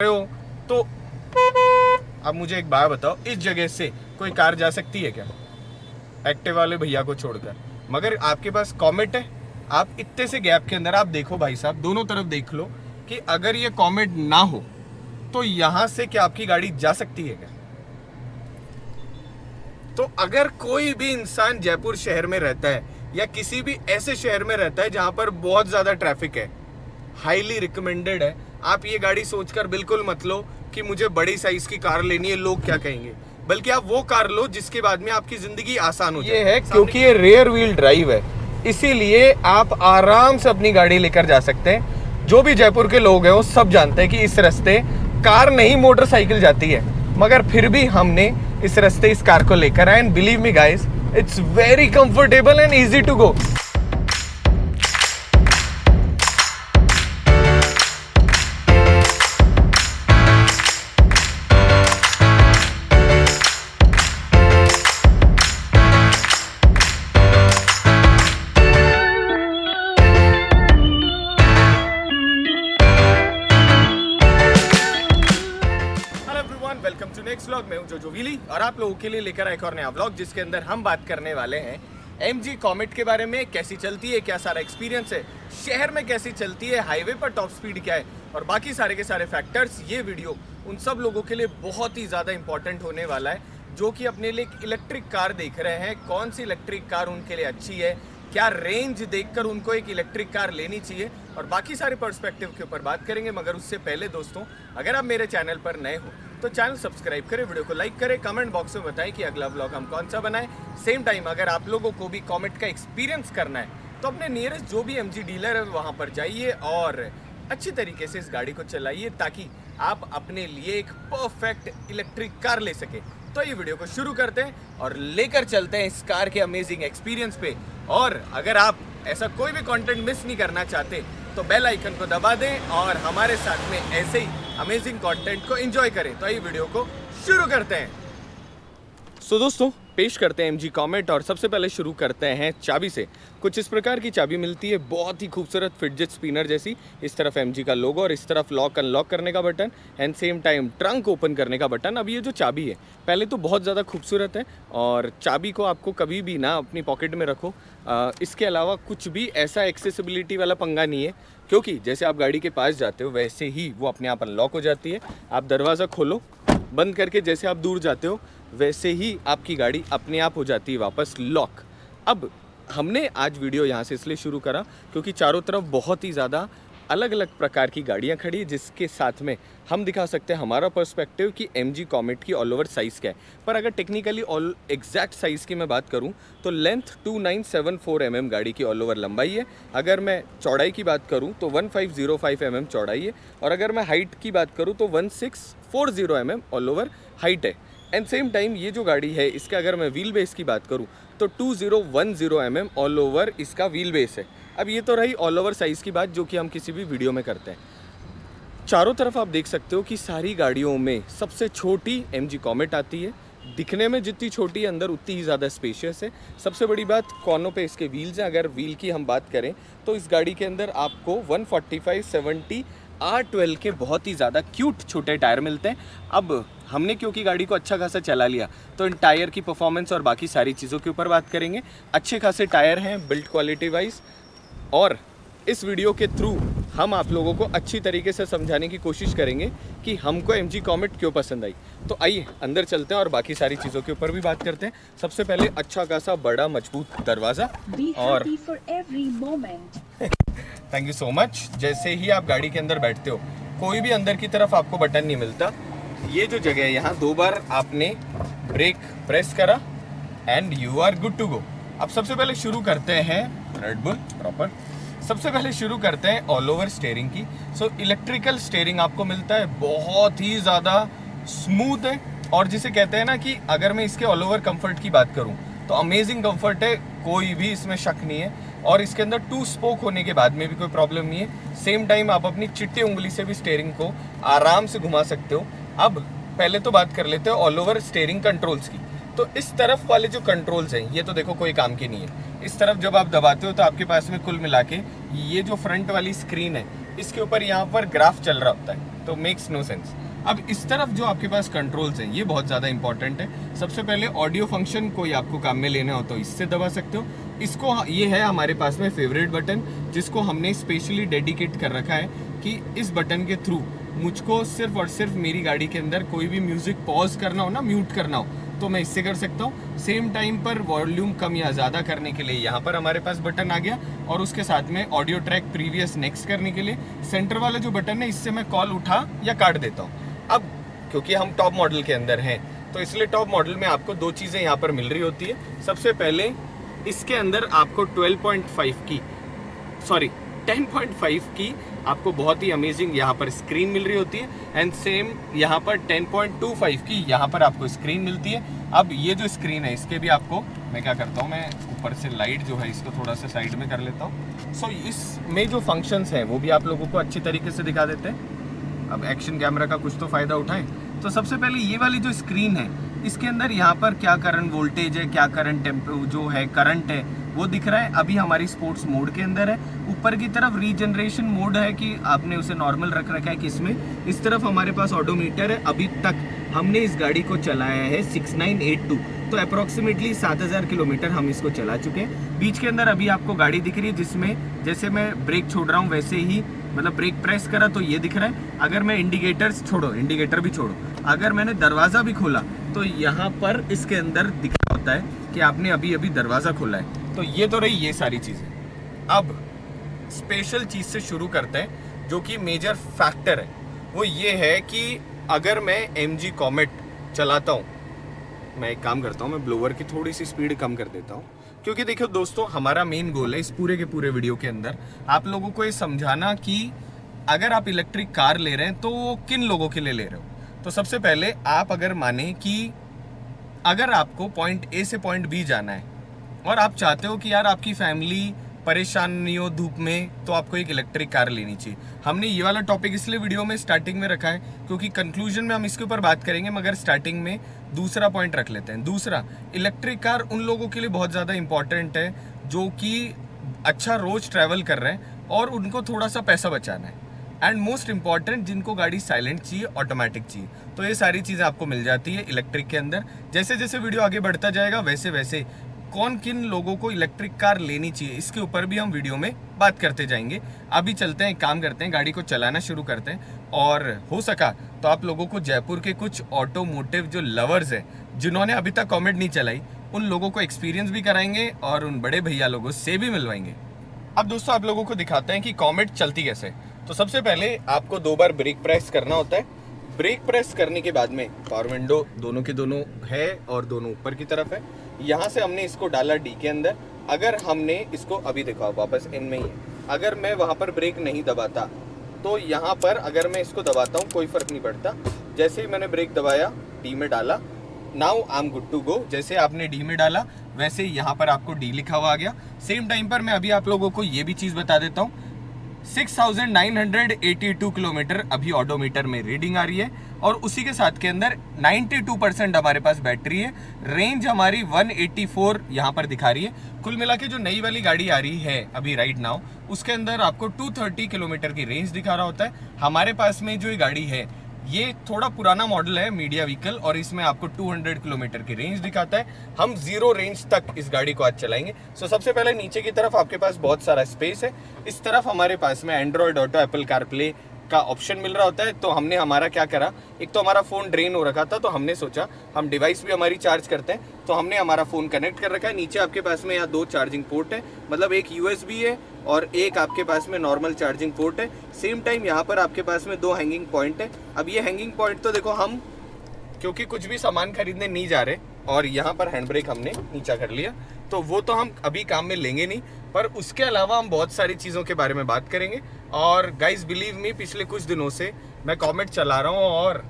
रहे हो तो अब मुझे एक बात बताओ, इस जगह से कोई कार जा सकती है क्या एक्टिवा वाले भैया को छोड़कर? मगर आपके पास कॉमेट है। आप इतने से गैप के अंदर आप देखो भाई साहब, दोनों तरफ देख लो कि अगर ये कॉमेट ना हो तो यहां से क्या आपकी गाड़ी जा सकती है क्या? तो अगर कोई भी इंसान जयपुर शहर में रहता है या किसी भी ऐसे शहर में रहता है जहां पर बहुत ज्यादा ट्रैफिक है, हाईली रिकमेंडेड है। आप ये गाड़ी सोचकर बिल्कुल मत लो कि मुझे बड़ी साइज की कार लेनी है, लोग क्या कहेंगे, बल्कि आप वो कार लो जिसके बाद में आपकी जिंदगी आसान हो जाए। ये है क्योंकि ये रियर व्हील ड्राइव है, इसीलिए आप आराम से अपनी गाड़ी लेकर जा सकते हैं। जो भी जयपुर के लोग हैं वो सब जानते हैं कि इस रास्ते कार नहीं मोटरसाइकिल जाती है, मगर फिर भी हमने इस रास्ते इस कार को लेकर आए। And believe me guys, it's very comfortable and easy to go. Welcome to next vlog. मैं हूं जोजो व्हीली और आप लोगों के लिए लेकर आया एक और नया व्लॉग, जिसके अंदर हम बात करने वाले हैं MG कॉमेट के बारे में। कैसी चलती है, क्या सारा एक्सपीरियंस है, शहर में कैसी चलती है, हाईवे पर टॉप स्पीड क्या है और बाकी सारे के सारे फैक्टर्स। ये वीडियो उन सब लोगों के लिए बहुत ही ज़्यादा इंपॉर्टेंट होने वाला है जो कि अपने लिए एक इलेक्ट्रिक कार देख रहे हैं। कौन सी इलेक्ट्रिक कार उनके लिए अच्छी है, क्या रेंज देखकर उनको एक इलेक्ट्रिक कार लेनी चाहिए और बाकी सारे पर्सपेक्टिव के ऊपर बात करेंगे। मगर उससे पहले दोस्तों, अगर आप मेरे चैनल पर नए हो तो चैनल सब्सक्राइब करें, वीडियो को लाइक करें, कमेंट बॉक्स में बताएं कि अगला व्लॉग हम कौन सा बनाएं। सेम टाइम अगर आप लोगों को भी कॉमेट का एक्सपीरियंस करना है तो अपने नियरेस्ट जो भी MG डीलर है वहाँ पर जाइए और अच्छी तरीके से इस गाड़ी को चलाइए ताकि आप अपने लिए एक परफेक्ट इलेक्ट्रिक कार ले सके। तो ये वीडियो को शुरू करते हैं और लेकर चलते हैं इस कार के अमेजिंग एक्सपीरियंस पे। और अगर आप ऐसा कोई भी कंटेंट मिस नहीं करना चाहते तो बेल आइकन को दबा दें और हमारे साथ में ऐसे ही अमेजिंग कंटेंट को एंजॉय करें। तो ये वीडियो को शुरू करते हैं। सो दोस्तों, पेश करते हैं MG कॉमेट और सबसे पहले शुरू करते हैं चाबी से। कुछ इस प्रकार की चाबी मिलती है, बहुत ही खूबसूरत फिडजेट स्पिनर जैसी। इस तरफ MG का लोगो और इस तरफ लॉक अनलॉक करने का button and same time trunk open करने का बटन। अब ये जो चाबी है पहले तो बहुत ज़्यादा खूबसूरत है और चाबी को आपको कभी भी ना अपनी पॉकेट में रखो। इसके अलावा कुछ भी ऐसा एक्सेसिबिलिटी वाला पंगा नहीं है, क्योंकि जैसे आप गाड़ी के पास जाते हो वैसे ही वो अपने आप अनलॉक हो जाती है। आप दरवाज़ा खोलो, बंद करके जैसे आप दूर जाते हो वैसे ही आपकी गाड़ी अपने आप हो जाती है वापस लॉक। अब हमने आज वीडियो यहाँ से इसलिए शुरू करा क्योंकि चारों तरफ बहुत ही ज़्यादा अलग अलग प्रकार की गाड़ियाँ खड़ी, जिसके साथ में हम दिखा सकते हैं हमारा पर्सपेक्टिव कि MG कॉमेट की ऑल ओवर साइज़ क्या है। पर अगर टेक्निकली ऑल एग्जैक्ट साइज़ की मैं बात करूं तो लेंथ 2974 mm गाड़ी की ऑल ओवर लंबाई है। अगर मैं चौड़ाई की बात करूं तो 1505 mm चौड़ाई है और अगर मैं हाइट की बात करूं तो 1640 mm ऑल ओवर हाइट है। एंड सेम टाइम ये जो गाड़ी है इसके अगर मैं व्हील बेस की बात करूं तो 2010 mm ऑल ओवर इसका व्हील बेस है। अब ये तो रही ऑल ओवर साइज़ की बात जो कि हम किसी भी वीडियो में करते हैं। चारों तरफ आप देख सकते हो कि सारी गाड़ियों में सबसे छोटी MG कॉमेट आती है। दिखने में जितनी छोटी है अंदर उतनी ही ज़्यादा स्पेशियस है। सबसे बड़ी बात, कोनों पे इसके व्हील्स हैं। अगर व्हील की हम बात करें तो इस गाड़ी के अंदर आपको 145/70 R12 के बहुत ही ज़्यादा क्यूट छोटे टायर मिलते हैं। अब हमने क्योंकि गाड़ी को अच्छा खासा चला लिया तो इन टायर की परफॉर्मेंस और बाकी सारी चीज़ों के ऊपर बात करेंगे। अच्छे खासे टायर हैं बिल्ड क्वालिटी वाइज, और इस वीडियो के थ्रू हम आप लोगों को अच्छी तरीके से समझाने की कोशिश करेंगे कि हमको MG कॉमेट क्यों पसंद आई। तो आइए अंदर चलते हैं और बाकी सारी चीज़ों के ऊपर भी बात करते हैं। सबसे पहले अच्छा खासा बड़ा मजबूत दरवाज़ा और थैंक यू सो मच। जैसे ही आप गाड़ी के अंदर बैठते हो कोई भी अंदर की तरफ आपको बटन नहीं मिलता। ये जो जगह है यहाँ 2 बार आपने ब्रेक प्रेस करा and you are good to go. अब सबसे पहले शुरू करते हैं रेड बुल प्रॉपर। सबसे पहले शुरू करते हैं ऑल ओवर स्टीयरिंग की। सो इलेक्ट्रिकल स्टीयरिंग आपको मिलता है, बहुत ही ज़्यादा स्मूथ है और जिसे कहते हैं ना कि अगर मैं इसके ऑल ओवर कंफर्ट की बात करूं तो अमेजिंग कंफर्ट है, कोई भी इसमें शक नहीं है। और इसके अंदर 2 स्पोक होने के बाद में भी कोई प्रॉब्लम नहीं है। सेम टाइम आप अपनी चिट्टी उंगली से भी स्टीयरिंग को आराम से घुमा सकते हो। अब पहले तो बात कर लेते हो ऑल ओवर स्टीयरिंग कंट्रोल्स की। तो इस तरफ वाले जो कंट्रोल्स हैं ये तो देखो कोई काम के नहीं है। इस तरफ जब आप दबाते हो तो आपके पास में कुल मिला के ये जो फ्रंट वाली स्क्रीन है इसके ऊपर यहाँ पर ग्राफ चल रहा होता है। तो मेक्स नो सेंस। अब इस तरफ जो आपके पास कंट्रोल्स हैं ये बहुत ज़्यादा इंपॉर्टेंट है। सबसे पहले ऑडियो फंक्शन कोई आपको काम में लेना हो तो इससे दबा सकते हो। इसको ये है हमारे पास में फेवरेट बटन, जिसको हमने स्पेशली डेडिकेट कर रखा है कि इस बटन के थ्रू मुझको सिर्फ और सिर्फ मेरी गाड़ी के अंदर कोई भी म्यूज़िक पॉज करना हो ना, म्यूट करना हो, तो मैं इससे कर सकता हूँ। सेम टाइम पर वॉल्यूम कम या ज़्यादा करने के लिए यहाँ पर हमारे पास बटन आ गया, और उसके साथ में ऑडियो ट्रैक प्रीवियस नेक्स्ट करने के लिए सेंटर वाला जो बटन है, इससे मैं कॉल उठा या काट देता हूँ। अब क्योंकि हम टॉप मॉडल के अंदर हैं तो इसलिए टॉप मॉडल में आपको दो चीज़ें यहाँ पर मिल रही होती है। सबसे पहले इसके अंदर आपको 10.5 की आपको बहुत ही अमेजिंग यहाँ पर स्क्रीन मिल रही होती है, एंड सेम यहाँ पर 10.25 की यहाँ पर आपको स्क्रीन मिलती है। अब ये जो स्क्रीन है इसके भी आपको मैं क्या करता हूँ, मैं ऊपर से लाइट जो है इसको थोड़ा सा साइड में कर लेता हूँ। सो इसमें जो फंक्शंस हैं वो भी आप लोगों को अच्छी तरीके से दिखा देते हैं। अब एक्शन कैमरा का कुछ तो फ़ायदा उठाएं। तो सबसे पहले ये वाली जो स्क्रीन है इसके अंदर यहाँ पर क्या करंट वोल्टेज है, क्या करंट जो है करंट है वो दिख रहा है। अभी हमारी स्पोर्ट्स मोड के अंदर है। ऊपर की तरफ रीजनरेशन मोड है कि आपने उसे नॉर्मल रख रखा है किसमें। इस तरफ हमारे पास ऑडोमीटर है। अभी तक हमने इस गाड़ी को चलाया है 6982, तो अप्रॉक्सीमेटली 7000 किलोमीटर हम इसको चला चुके हैं। बीच के अंदर अभी आपको गाड़ी दिख रही है जिसमें जैसे मैं ब्रेक छोड़ रहा हूँ वैसे ही, मतलब ब्रेक प्रेस करा तो ये दिख रहा है। अगर मैं इंडिकेटर्स छोड़ो, इंडिकेटर भी छोड़ो, अगर मैंने दरवाज़ा भी खोला तो यहाँ पर इसके अंदर दिख रहा होता है कि आपने अभी अभी दरवाज़ा खोला है। तो ये तो रही ये सारी चीज़ें। अब स्पेशल चीज़ से शुरू करते हैं जो कि मेजर फैक्टर है, वो ये है कि अगर मैं MG कॉमेट चलाता हूँ, मैं एक काम करता हूँ, मैं ब्लोअर की थोड़ी सी स्पीड कम कर देता हूँ, क्योंकि देखो दोस्तों हमारा मेन गोल है इस पूरे के पूरे वीडियो के अंदर आप लोगों को ये समझाना कि अगर आप इलेक्ट्रिक कार ले रहे हैं तो किन लोगों के लिए ले रहे हो। तो सबसे पहले आप अगर माने कि अगर आपको पॉइंट A से पॉइंट B जाना है और आप चाहते हो कि यार आपकी फैमिली परेशान नहीं हो धूप में, तो आपको एक इलेक्ट्रिक कार लेनी चाहिए। हमने ये वाला टॉपिक इसलिए वीडियो में स्टार्टिंग में रखा है क्योंकि कंक्लूजन में हम इसके ऊपर बात करेंगे, मगर स्टार्टिंग में दूसरा पॉइंट रख लेते हैं। दूसरा, इलेक्ट्रिक कार उन लोगों के लिए बहुत ज़्यादा इंपॉर्टेंट है जो कि अच्छा रोज ट्रैवल कर रहे हैं और उनको थोड़ा सा पैसा बचाना है, एंड मोस्ट इंपॉर्टेंट जिनको गाड़ी साइलेंट चाहिए, ऑटोमेटिक चाहिए। तो ये सारी चीज़ें आपको मिल जाती है इलेक्ट्रिक के अंदर। जैसे जैसे वीडियो आगे बढ़ता जाएगा वैसे वैसे कौन किन लोगों को इलेक्ट्रिक कार लेनी चाहिए इसके ऊपर भी हम वीडियो में बात करते जाएंगे। अभी चलते हैं, काम करते हैं, गाड़ी को चलाना शुरू करते हैं, और हो सका तो आप लोगों को जयपुर के कुछ ऑटोमोटिव जो लवर्स हैं जिन्होंने अभी तक कॉमेट नहीं चलाई, उन लोगों को एक्सपीरियंस भी कराएंगे और उन बड़े भैया लोगों से भी मिलवाएंगे। अब दोस्तों आप लोगों को दिखाते हैं कि कॉमेट चलती कैसे। तो सबसे पहले आपको 2 बार ब्रेक प्रेस करना होता है। ब्रेक प्रेस करने के बाद में पावर विंडो दोनों के दोनों है और दोनों ऊपर की तरफ है। यहाँ से हमने इसको डाला D के अंदर। अगर हमने इसको अभी देखो आप वापस इन में ही है, अगर मैं वहाँ पर ब्रेक नहीं दबाता तो यहाँ पर अगर मैं इसको दबाता हूँ कोई फर्क नहीं पड़ता। जैसे ही मैंने ब्रेक दबाया, D में डाला, now I am good to go. जैसे आपने D में डाला वैसे यहाँ पर आपको D लिखा हुआ आ गया। सेम टाइम पर मैं अभी आप लोगों को ये भी चीज़ बता देता हूँ, 6982 किलोमीटर अभी ऑडोमीटर में रीडिंग आ रही है, और उसी के साथ के अंदर 92% हमारे पास बैटरी है। रेंज हमारी 184 यहाँ पर दिखा रही है। कुल मिला के जो नई वाली गाड़ी आ रही है अभी राइट नाउ, उसके अंदर आपको 230 किलोमीटर की रेंज दिखा रहा होता है। हमारे पास में जो ये गाड़ी है ये थोड़ा पुराना मॉडल है, मीडिया व्हीकल, और इसमें आपको 200 किलोमीटर की रेंज दिखाता है। हम 0 रेंज तक इस गाड़ी को आज चलाएंगे। सबसे पहले नीचे की तरफ आपके पास बहुत सारा स्पेस है। इस तरफ हमारे पास में एंड्रॉयड ऑटो, एप्पल कारप्ले का ऑप्शन मिल रहा होता है। तो हमने हमारा क्या करा, एक तो हमारा फ़ोन ड्रेन हो रखा था, तो हमने सोचा हम डिवाइस भी हमारी चार्ज करते हैं, तो हमने हमारा फ़ोन कनेक्ट कर रखा है। नीचे आपके पास में यहाँ 2 चार्जिंग पोर्ट है, मतलब एक USB है और एक आपके पास में नॉर्मल चार्जिंग पोर्ट है। सेम टाइम यहाँ पर आपके पास में 2 हैंगिंग पॉइंट है। अब ये हैंगिंग पॉइंट तो देखो हम क्योंकि कुछ भी सामान खरीदने नहीं जा रहे, और यहाँ पर हैंड ब्रेक हमने नीचा कर लिया, तो वो तो हम अभी काम में लेंगे नहीं, पर उसके अलावा हम बहुत सारी चीज़ों के बारे में बात करेंगे। और गाइज बिलीव मी, पिछले कुछ दिनों से मैं कॉमेट चला रहा हूँ और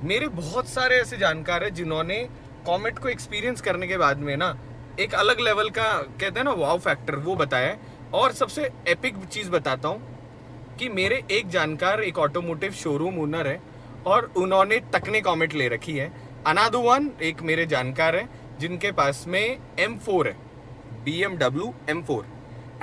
मेरे बहुत सारे ऐसे जानकार हैं जिन्होंने कॉमेट को एक्सपीरियंस करने के बाद में ना एक अलग लेवल का कहते हैं ना वाव फैक्टर, वो बताया है। और सबसे एपिक चीज़ बताता हूँ कि मेरे एक जानकार एक ऑटोमोटिव शोरूम ओनर है और उन्होंने तकने कॉमेट ले रखी है। अनादर वन एक मेरे जानकार है जिनके पास में M4 है, BMW M4,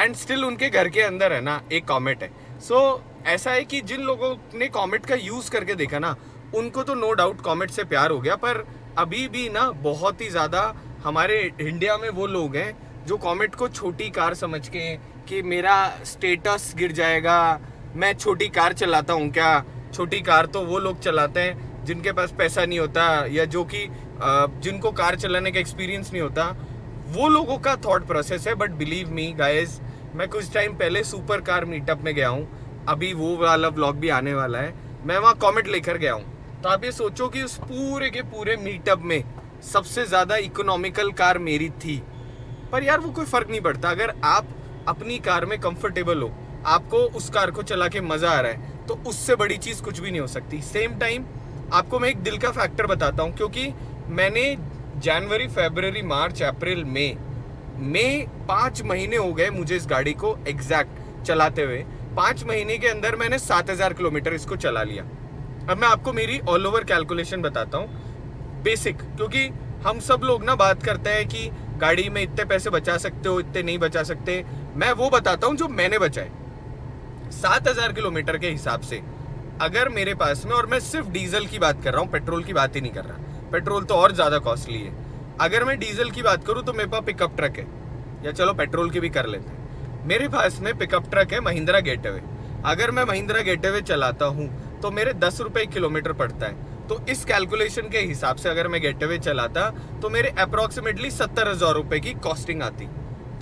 एंड स्टिल उनके घर के अंदर है ना एक कॉमेट है। सो ऐसा है कि जिन लोगों ने कॉमेट का यूज़ करके देखा ना, उनको तो नो डाउट कॉमेट से प्यार हो गया, पर अभी भी ना बहुत ही ज़्यादा हमारे इंडिया में वो लोग हैं जो कॉमेट को छोटी कार समझ के कि मेरा स्टेटस गिर जाएगा, मैं छोटी कार चलाता हूँ क्या। छोटी कार तो वो लोग चलाते हैं जिनके पास पैसा नहीं होता, या जो कि जिनको कार चलाने का एक्सपीरियंस नहीं होता, वो लोगों का थॉट प्रोसेस है। बट बिलीव मी गाइज, मैं कुछ टाइम पहले सुपर कार मीटअप में गया हूँ, अभी वो वाला व्लॉग भी आने वाला है, मैं वहाँ कॉमेट लेकर गया हूँ। तो आप ये सोचो कि उस पूरे के पूरे मीटअप में सबसे ज़्यादा इकोनॉमिकल कार मेरी थी। पर यार वो कोई फ़र्क नहीं पड़ता, अगर आप अपनी कार में कंफर्टेबल हो, आपको उस कार को चला के मज़ा आ रहा है, तो उससे बड़ी चीज़ कुछ भी नहीं हो सकती। सेम टाइम आपको मैं एक दिल का फैक्टर बताता हूँ, क्योंकि मैंने जनवरी, फरवरी, मार्च, अप्रैल, मई 5 महीने हो गए मुझे इस गाड़ी को एग्जैक्ट चलाते हुए। 5 महीने के अंदर मैंने 7000 किलोमीटर इसको चला लिया। अब मैं आपको मेरी ऑल ओवर कैलकुलेशन बताता हूँ, बेसिक, क्योंकि हम सब लोग ना बात करते हैं कि गाड़ी में इतने पैसे बचा सकते हो, इतने नहीं बचा सकते। मैं वो बताता हूँ जो मैंने बचाए। 7000 किलोमीटर के हिसाब से अगर मेरे पास में, और मैं सिर्फ डीजल की बात कर रहा हूँ, पेट्रोल की बात ही नहीं कर रहा, पेट्रोल तो और ज़्यादा कॉस्टली है। अगर मैं डीजल की बात करूँ तो मेरे पास पिकअप ट्रक है, या चलो पेट्रोल की भी कर लेते हैं। मेरे पास में पिकअप ट्रक है महिंद्रा गेटवे। अगर मैं महिंद्रा गेटवे चलाता हूँ तो मेरे 10 रुपये किलोमीटर पड़ता है। तो इस कैलकुलेशन के हिसाब से अगर मैं गेटवे चलाता तो मेरे अप्रॉक्सीमेटली 70,000 रुपये की कॉस्टिंग आती।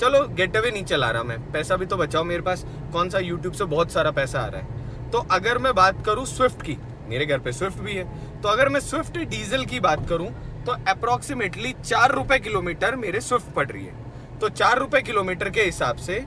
चलो गेटवे नहीं चला रहा मैं, पैसा भी तो बचाओ, मेरे पास कौन सा यूट्यूब से बहुत सारा पैसा आ रहा है। तो अगर मैं बात करूँ स्विफ्ट की, मेरे घर पे स्विफ्ट भी है, तो अगर मैं स्विफ्ट डीजल की बात करूँ तो अप्रॉक्सीमेटली 4 रुपये किलोमीटर मेरे स्विफ्ट पड़ रही है। तो 4 रुपये किलोमीटर के हिसाब से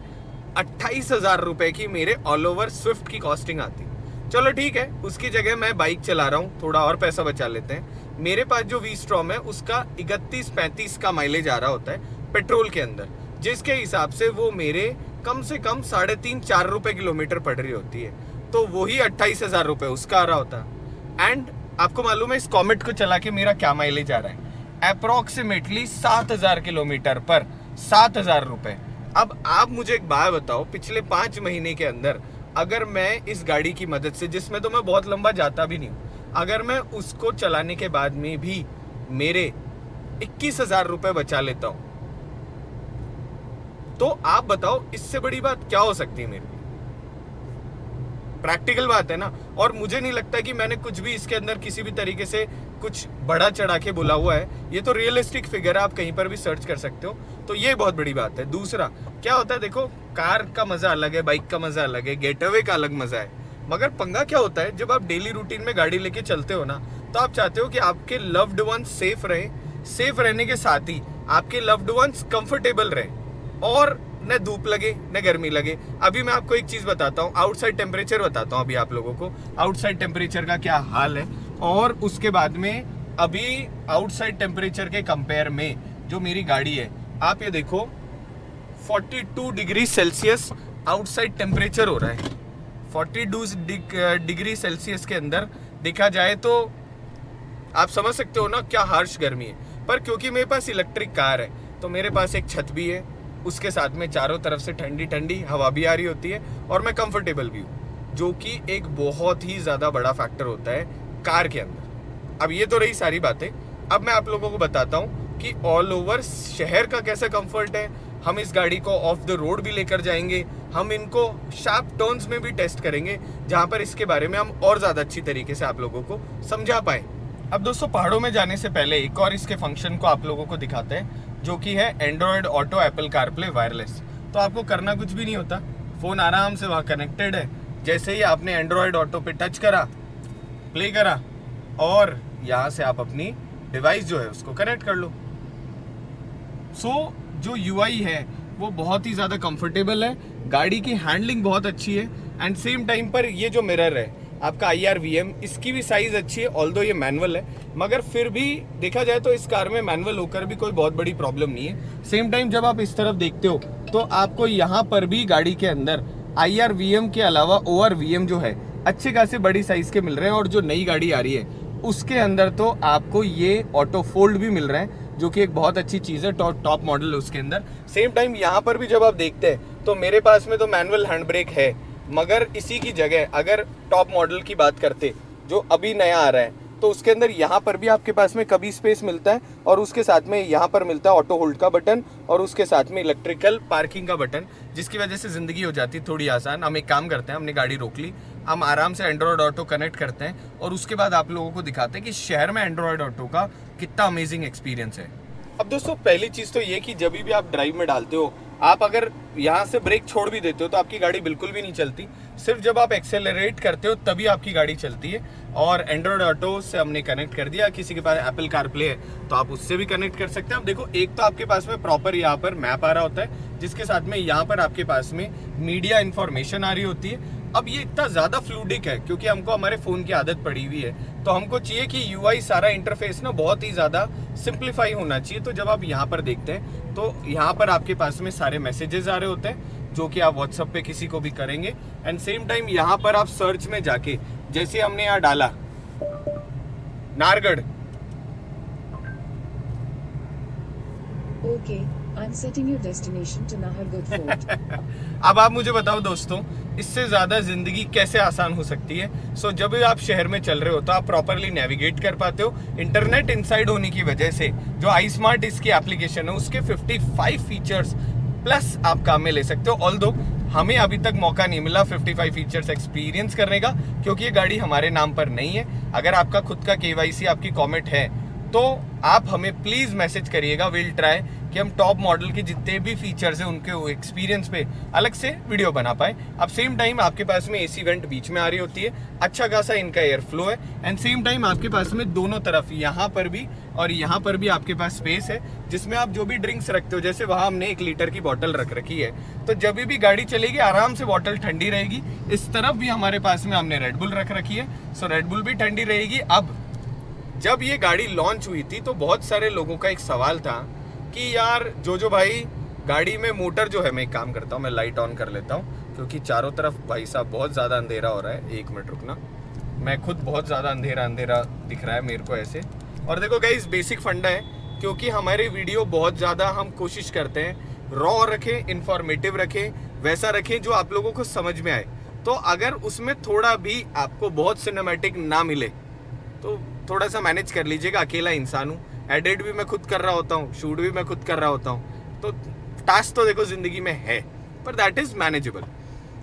28,000 रुपये की मेरे ऑल ओवर स्विफ्ट की कॉस्टिंग आती। चलो ठीक है, उसकी जगह मैं बाइक चला रहा हूँ, थोड़ा और पैसा बचा लेते हैं। मेरे पास जो वी-स्ट्रॉम है उसका 31-35 का माइलेज आ रहा होता है पेट्रोल के अंदर, जिसके हिसाब से वो मेरे कम से कम 3.5-4 रुपये किलोमीटर पड़ रही होती है। तो वही 28,000 रुपये उसका आ रहा होता। एंड आपको मालूम है इस कॉमेट को चला के मेरा क्या माइलेज आ रहा है? अप्रॉक्सीमेटली 7,000 किलोमीटर पर 7,000 रुपये। अब आप मुझे एक बात बताओ, पिछले 5 महीने के अंदर अगर मैं इस गाड़ी की मदद से, जिसमें तो मैं बहुत लंबा जाता भी नहीं हूँ, अगर मैं उसको चलाने के बाद में भी मेरे 21,000 रुपये बचा लेता हूँ, तो आप बताओ इससे बड़ी बात क्या हो सकती है मेरे लिए? प्रैक्टिकल बात है ना। और मुझे नहीं लगता कि मैंने कुछ भी इसके अंदर किसी भी तरीके से कुछ बड़ा चढ़ा के बोला हुआ है। ये तो रियलिस्टिक फिगर है, आप कहीं पर भी सर्च कर सकते हो। तो ये बहुत बड़ी बात है। दूसरा क्या होता है, देखो कार का मजा अलग है, बाइक का मजा अलग है, गेटवे का अलग मजा है, मगर पंगा क्या होता है, जब आप डेली रूटीन में गाड़ी लेके चलते हो ना, तो आप चाहते हो कि आपके लव्ड वंस सेफ रहे। सेफ रहने के साथ ही आपके लव्ड वंस कंफर्टेबल रहे, और न धूप लगे न गर्मी लगे। अभी मैं आपको एक चीज बताता हूँ, आउटसाइड टेम्परेचर बताता हूँ अभी आप लोगों को, आउटसाइड टेम्परेचर का क्या हाल है। और उसके बाद में अभी आउटसाइड टेम्परेचर के कंपेयर में जो मेरी गाड़ी है, आप ये देखो 42 डिग्री सेल्सियस आउटसाइड टेम्परेचर हो रहा है। 42 डिग्री सेल्सियस के अंदर देखा जाए तो आप समझ सकते हो ना क्या हार्श गर्मी है। पर क्योंकि मेरे पास इलेक्ट्रिक कार है तो मेरे पास एक छत भी है, उसके साथ में चारों तरफ से ठंडी ठंडी हवा भी आ रही होती है, और मैं कंफर्टेबल भी हूँ, जो कि एक बहुत ही ज़्यादा बड़ा फैक्टर होता है कार के अंदर। अब ये तो रही सारी बातें। अब मैं आप लोगों को बताता हूँ कि ऑल ओवर शहर का कैसा कंफर्ट है। हम इस गाड़ी को ऑफ द रोड भी लेकर जाएंगे, हम इनको शार्प टर्न्स में भी टेस्ट करेंगे, जहाँ पर इसके बारे में हम और ज़्यादा अच्छी तरीके से आप लोगों को समझा पाएँ। अब दोस्तों, पहाड़ों में जाने से पहले एक और इसके फंक्शन को आप लोगों को दिखाते हैं, जो कि है Android auto Apple CarPlay wireless. तो आपको करना कुछ भी नहीं होता, फ़ोन आराम से वहाँ कनेक्टेड है। जैसे ही आपने एंड्रॉयड ऑटो पे टच करा, प्ले करा, और यहाँ से आप अपनी डिवाइस जो है उसको कनेक्ट कर लो। सो जो यूआई है वो बहुत ही ज़्यादा कंफर्टेबल है, गाड़ी की हैंडलिंग बहुत अच्छी है, एंड सेम टाइम पर ये जो मिरर है आपका IRVM, इसकी भी साइज़ अच्छी है। ऑल्दो ये मैनुअल है, मगर फिर भी देखा जाए तो इस कार में मैनुअल होकर भी कोई बहुत बड़ी प्रॉब्लम नहीं है। सेम टाइम जब आप इस तरफ देखते हो तो आपको यहाँ पर भी गाड़ी के अंदर IRVM के अलावा ORVM जो है अच्छे खासे बड़ी साइज़ के मिल रहे हैं। और जो नई गाड़ी आ रही है उसके अंदर तो आपको ये ऑटो फोल्ड भी मिल रहा है, जो कि एक बहुत अच्छी चीज़ है, टॉप मॉडल है उसके अंदर। सेम टाइम यहाँ पर भी जब आप देखते हैं तो मेरे पास में तो मैनुअल हैंड ब्रेक है, मगर इसी की जगह अगर टॉप मॉडल की बात करते जो अभी नया आ रहा है, तो उसके अंदर यहाँ पर भी आपके पास में कभी स्पेस मिलता है और उसके साथ में यहाँ पर मिलता है ऑटो होल्ड का बटन और उसके साथ में इलेक्ट्रिकल पार्किंग का बटन, जिसकी वजह से ज़िंदगी हो जाती है थोड़ी आसान। हम एक काम करते हैं, हमने गाड़ी रोक ली, हम आराम से एंड्रॉयड ऑटो कनेक्ट करते हैं और उसके बाद आप लोगों को दिखाते हैं कि शहर में एंड्रॉयड ऑटो का कितना अमेजिंग एक्सपीरियंस है। अब दोस्तों पहली चीज़ तो ये कि जब भी आप ड्राइव में डालते हो, आप अगर यहाँ से ब्रेक छोड़ भी देते हो तो आपकी गाड़ी बिल्कुल भी नहीं चलती। सिर्फ जब आप एक्सेलरेट करते हो तभी आपकी गाड़ी चलती है। और एंड्रॉयड ऑटो से हमने कनेक्ट कर दिया, किसी के पास एप्पल कारप्ले है तो आप उससे भी कनेक्ट कर सकते हैं। अब देखो, एक तो आपके पास में प्रॉपर यहाँ पर मैप आ रहा होता है, जिसके साथ में यहाँ पर आपके पास में मीडिया इन्फॉर्मेशन आ रही होती है। अब ये इतना ज़्यादा फ्लूडिक है क्योंकि हमको हमारे फ़ोन की आदत पड़ी हुई है, तो हमको चाहिए कि यूआई सारा इंटरफेस ना बहुत ही ज़्यादा सिंप्लीफाई होना चाहिए। तो जब आप यहाँ पर देखते हैं तो यहाँ पर आपके पास में सारे मैसेजेस आ रहे होते हैं जो कि आप व्हाट्सएप पे किसी को भी करेंगे। एंड सेम टाइम यहाँ पर आप सर्च में जाके, जैसे हमने यहाँ डाला Nahargarh, Okay, I'm setting your destination to Nahargarh Fort. अब आप मुझे बताओ दोस्तों, इससे ज़्यादा ज़िंदगी कैसे आसान हो सकती है। सो जब भी आप शहर में चल रहे हो तो आप प्रॉपरली नेविगेट कर पाते हो। इंटरनेट इनसाइड होने की वजह से जो आई स्मार्ट इसकी एप्लीकेशन है उसके 55 फीचर्स प्लस आप काम में ले सकते हो। ऑल्दो हमें अभी तक मौका नहीं मिला 55 फीचर्स एक्सपीरियंस करने का, क्योंकि ये गाड़ी हमारे नाम पर नहीं है। अगर आपका खुद का KYC आपकी कॉमेट है तो आप हमें प्लीज़ मैसेज करिएगा, विल ट्राई कि हम टॉप मॉडल के जितने भी फीचर्स हैं उनके एक्सपीरियंस पे अलग से वीडियो बना पाए। अब सेम टाइम आपके पास में AC वेंट बीच में आ रही होती है, अच्छा खासा इनका एयर फ्लो है। एंड सेम टाइम आपके पास में दोनों तरफ यहाँ पर भी और यहाँ पर भी आपके पास स्पेस है, जिसमें आप जो भी ड्रिंक्स रखते हो, जैसे वहाँ हमने 1 लीटर की बॉटल रख रखी है, तो जब भी गाड़ी चलेगी आराम से बॉटल ठंडी रहेगी। इस तरफ भी हमारे पास में हमने रेड बुल रख रखी है, सो रेड बुल भी ठंडी रहेगी। अब जब ये गाड़ी लॉन्च हुई थी तो बहुत सारे लोगों का एक सवाल था कि यार जो भाई गाड़ी में मोटर जो है, मैं एक काम करता हूँ, मैं लाइट ऑन कर लेता हूँ क्योंकि चारों तरफ भाई साहब बहुत ज़्यादा अंधेरा हो रहा है। 1 मिनट रुकना, मैं खुद बहुत ज़्यादा अंधेरा दिख रहा है मेरे को ऐसे। और देखो गाइस, बेसिक फंडा है, क्योंकि हमारे वीडियो बहुत ज़्यादा हम कोशिश करते हैं रॉ रखें, इन्फॉर्मेटिव रखें, वैसा रखें जो आप लोगों को समझ में आए। तो अगर उसमें थोड़ा भी आपको बहुत सिनेमैटिक ना मिले तो थोड़ा सा मैनेज कर लीजिएगा। अकेला इंसान हूँ, एडिट भी मैं खुद कर रहा होता हूँ, शूट भी मैं खुद कर रहा होता हूँ, तो टास्क तो देखो ज़िंदगी में है, पर that is manageable.